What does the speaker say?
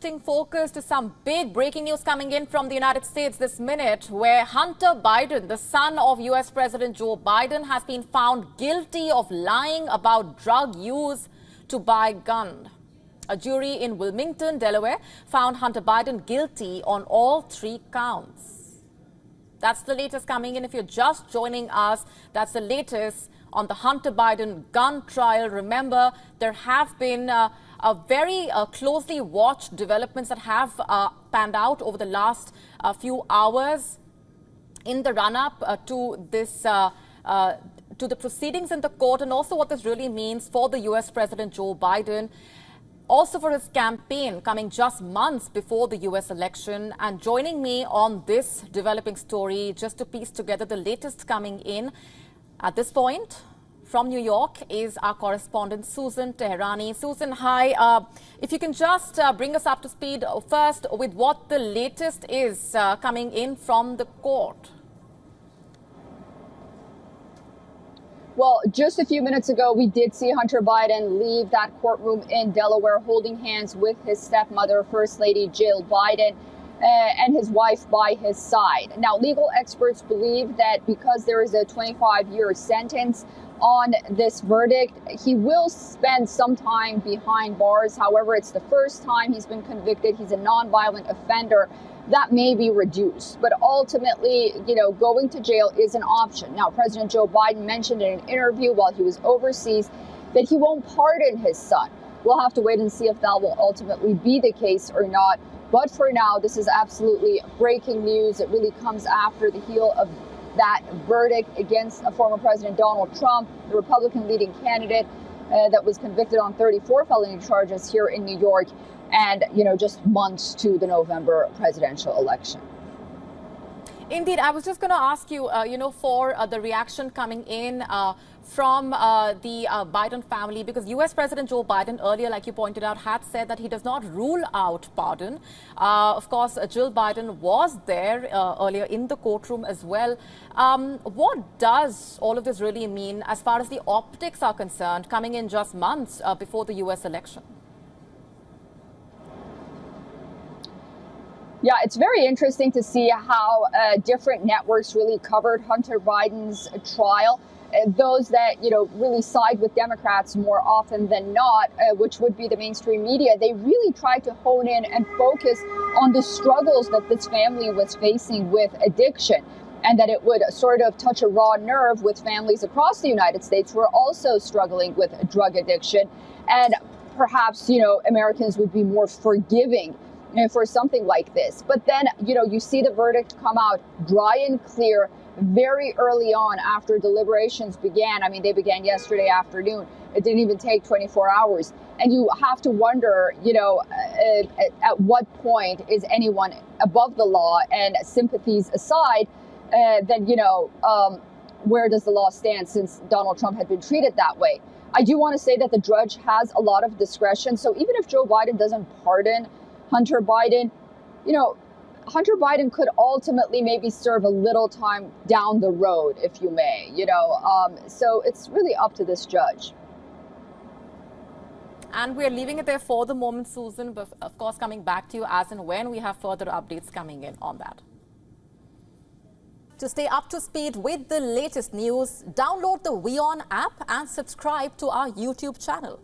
shifting focus to some big breaking news coming in from the United States this minute, where Hunter Biden, the son of U.S. President Joe Biden, has been found guilty of lying about drug use to buy a gun. A jury in Wilmington, Delaware, found Hunter Biden guilty on all 3 counts. That's the latest coming in. If you're just joining us, that's the latest on the Hunter Biden gun trial. Remember, there have been very closely watched developments that have panned out over the last few hours in the run-up to this to the proceedings in the court, and also what this really means for the U.S. President Joe Biden, also for his campaign coming just months before the U.S. election. And joining me on this developing story, just to piece together the latest coming in at this point from New York, is our correspondent Susan Teherani. Susan, hi. If you can just bring us up to speed first with what the latest is coming in from the court. Well, just a few minutes ago, we did see Hunter Biden leave that courtroom in Delaware, holding hands with his stepmother, First Lady Jill Biden, and his wife by his side. Now, legal experts believe that because there is a 25-year sentence on this verdict, he will spend some time behind bars. However, it's the first time he's been convicted. He's a nonviolent offender. That may be reduced, but ultimately, going to jail is an option. Now, President Joe Biden mentioned in an interview while he was overseas that he won't pardon his son. We'll have to wait and see if that will ultimately be the case or not. But for now, this is absolutely breaking news. It really comes after the heel of that verdict against former President Donald Trump, the Republican leading candidate that was convicted on 34 felony charges here in New York, and, just months to the November presidential election. Indeed, I was just going to ask you, for the reaction coming in from the Biden family, because U.S. President Joe Biden earlier, like you pointed out, had said that he does not rule out pardon. Of course, Jill Biden was there earlier in the courtroom as well. What does all of this really mean as far as the optics are concerned, coming in just months before the U.S. election? Yeah, it's very interesting to see how different networks really covered Hunter Biden's trial. Those that, really side with Democrats more often than not, which would be the mainstream media, they really tried to hone in and focus on the struggles that this family was facing with addiction, and that it would sort of touch a raw nerve with families across the United States who are also struggling with drug addiction. And perhaps, Americans would be more forgiving for something like this. But then, you see the verdict come out dry and clear very early on after deliberations began. I mean, they began yesterday afternoon. It didn't even take 24 hours. And you have to wonder, at what point is anyone above the law? And sympathies aside, then, where does the law stand since Donald Trump had been treated that way? I do want to say that the judge has a lot of discretion. So even if Joe Biden doesn't pardon Hunter Biden, Hunter Biden could ultimately maybe serve a little time down the road, if you may, so it's really up to this judge. And we're leaving it there for the moment, Susan, but of course coming back to you as and when we have further updates coming in on that. To stay up to speed with the latest news, download the WION app and subscribe to our YouTube channel.